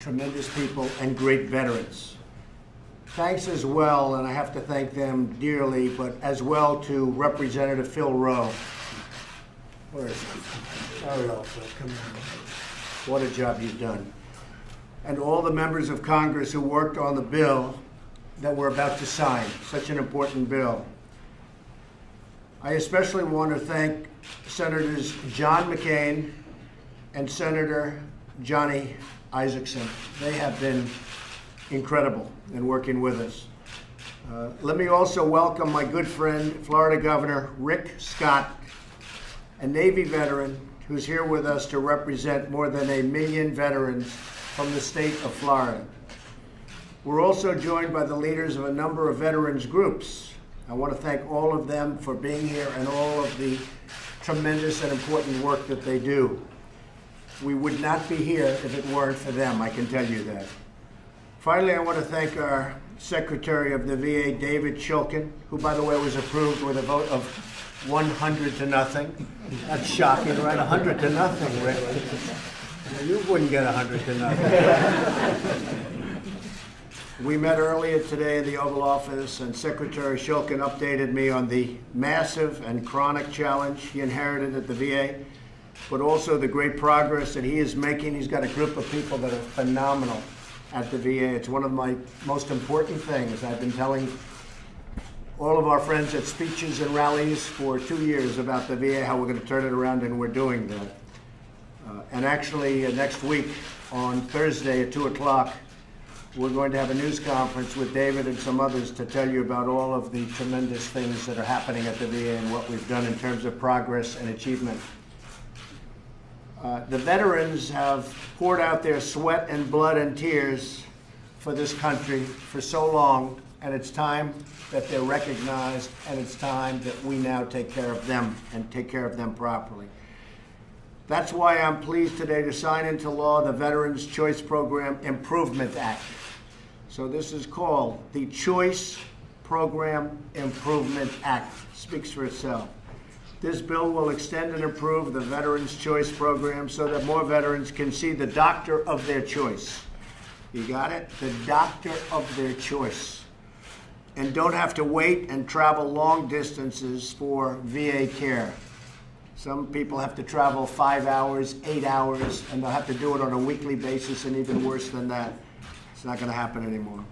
Tremendous people and great veterans. Thanks as well, and I have to thank them dearly, but as well to Representative Phil Rowe. Where is he? Hello, Phil. Come on. What a job you've done. And all the members of Congress who worked on the bill that we're about to sign, such an important bill. I especially want to thank Senators John McCain and Senator Johnny Isakson. They have been incredible in working with us. Let me also welcome my good friend, Florida Governor Rick Scott, a Navy veteran who's here with us to represent more than 1 million veterans from the state of Florida. We're also joined by the leaders of a number of veterans groups. I want to thank all of them for being here and all of the tremendous and important work that they do. We would not be here if it weren't for them, I can tell you that. Finally, I want to thank our Secretary of the VA, David Shulkin, who, by the way, was approved with a vote of 100 to nothing. That's shocking, right? 100 to nothing, Rick. You wouldn't get 100 to nothing. We met earlier today in the Oval Office, and Secretary Shulkin updated me on the massive and chronic challenge he inherited at the VA, but also the great progress that he is making. He's got a group of people that are phenomenal at the VA. It's one of my most important things. I've been telling all of our friends at speeches and rallies for 2 years about the VA, how we're going to turn it around, and we're doing that. And actually, next week on Thursday at 2 o'clock, we're going to have a news conference with David and some others to tell you about all of the tremendous things that are happening at the VA and what we've done in terms of progress and achievement. The veterans have poured out their sweat and blood and tears for this country for so long, and it's time that they're recognized, and it's time that we now take care of them and take care of them properly. That's why I'm pleased today to sign into law the Veterans Choice Program Improvement Act. So this is called the Choice Program Improvement Act. Speaks for itself. This bill will extend and improve the Veterans Choice Program so that more veterans can see the doctor of their choice. You got it? The doctor of their choice. And don't have to wait and travel long distances for VA care. Some people have to travel 5 hours, 8 hours, and they'll have to do it on a weekly basis, and even worse than that. It's not going to happen anymore.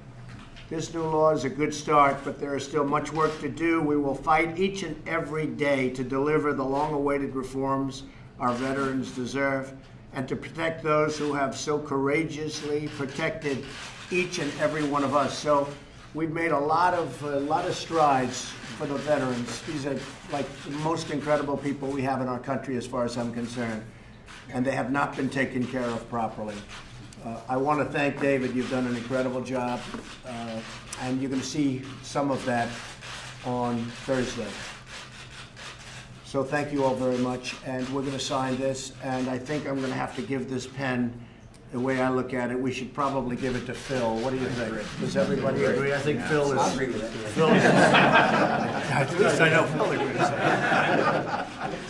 This new law is a good start, but there is still much work to do. We will fight each and every day to deliver the long-awaited reforms our veterans deserve and to protect those who have so courageously protected each and every one of us. So we've made a lot of strides for the veterans. These are like the most incredible people we have in our country as far as I'm concerned, and they have not been taken care of properly. I want to thank David. You've done an incredible job, and you're going to see some of that on Thursday. So thank you all very much, and we're going to sign this, and I think I'm going to have to give this pen, the way I look at it, we should probably give it to Phil. What do you think? Does everybody agree? I think Phil is... I agree with that. At least I know Phil agrees.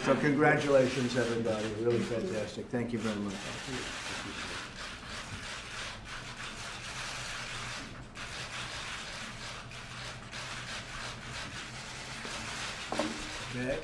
So congratulations, everybody. Really fantastic. Thank you very much. Okay.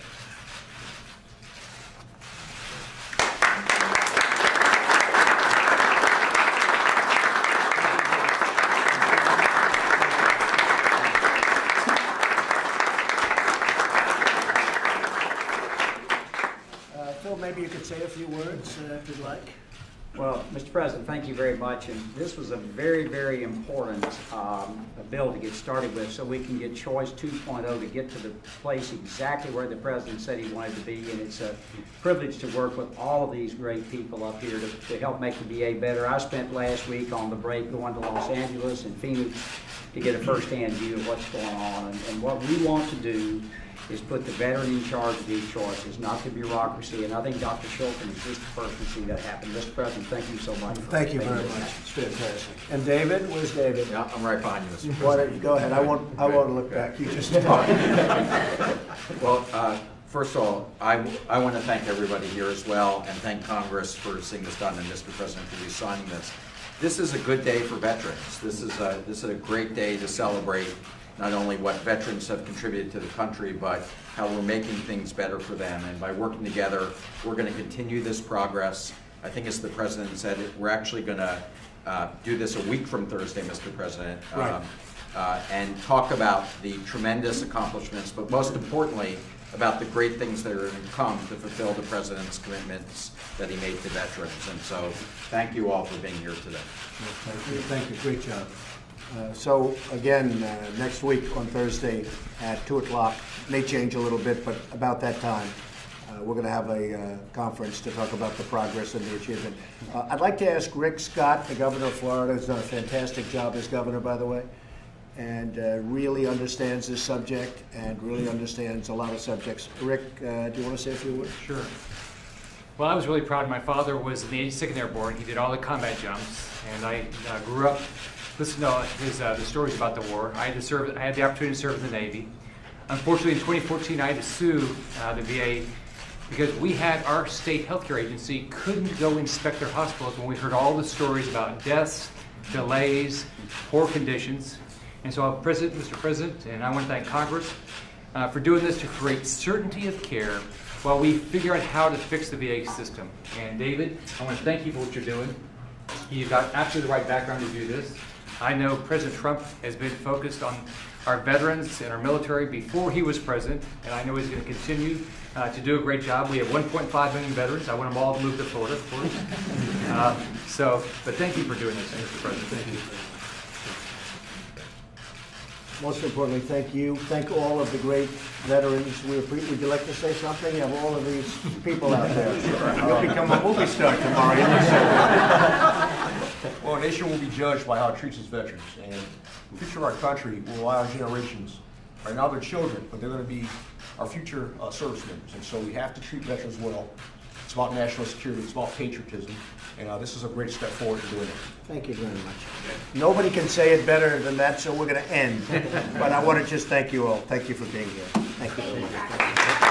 Phil, maybe you could say a few words if you'd like. Well, Mr. President, thank you very much. And this was a very, very important bill to get started with so we can get Choice 2.0 to get to the place exactly where the President said he wanted to be. And it's a privilege to work with all of these great people up here to help make the VA better. I spent last week on the break going to Los Angeles and Phoenix to get a first-hand view of what's going on. And what we want to do is put the veteran in charge of these choices, not the bureaucracy. And I think Dr. Shulkin is just the person to see that happen. Mr. President, thank you so much. Thank you very much. It's fantastic. And David, where's David? Yeah, I'm right behind you, Mr. President. Why don't you go ahead? I won't look back. You just talk. Well, first of all, I want to thank everybody here as well and thank Congress for seeing this done and Mr. President for signing this. this is a good day for veterans. This is a great day to celebrate not only what veterans have contributed to the country, but how we're making things better for them. And by working together, we're going to continue this progress. I think, as the President said, we're actually going to do this a week from Thursday, Mr. President, Right. and talk about the tremendous accomplishments, but most importantly, about the great things that are going to come to fulfill the President's commitments that he made to veterans. And so, thank you all for being here today. Thank you, great job. So again, next week on Thursday at 2 o'clock, may change a little bit, but about that time, we're going to have a conference to talk about the progress and the achievement. I'd like to ask Rick Scott, the governor of Florida, who's done a fantastic job as governor, by the way, and really understands this subject and really understands a lot of subjects. Rick, do you want to say a few words? Sure. Well, I was really proud. My father was in the 82nd Airborne. He did all the combat jumps, and I grew up listening to his the stories about the war. I had the opportunity to serve in the Navy. Unfortunately, in 2014, I had to sue the VA because we had our state healthcare agency couldn't go inspect their hospitals when we heard all the stories about deaths, delays, poor conditions. And so, Mr. President, and I want to thank Congress for doing this to create certainty of care while we figure out how to fix the VA system. And David, I want to thank you for what you're doing. You've got absolutely the right background to do this. I know President Trump has been focused on our veterans and our military before he was president, and I know he's going to continue to do a great job. We have 1.5 million veterans. I want them all to move to Florida, of course. But thank you for doing this, Mr. President. Thank you. Most importantly, thank you. Thank all of the great veterans. Would you like to say something? You have all of these people out there. You'll become a movie star tomorrow. Well, a nation will be judged by how it treats its veterans, and the future of our country will allow generations. Right now they're children, but they're going to be our future service members, and so we have to treat veterans well. It's about national security, it's about patriotism, and this is a great step forward in doing it. Thank you very much. Nobody can say it better than that, so we're going to end. But I want to just thank you all. Thank you for being here. Thank you so much.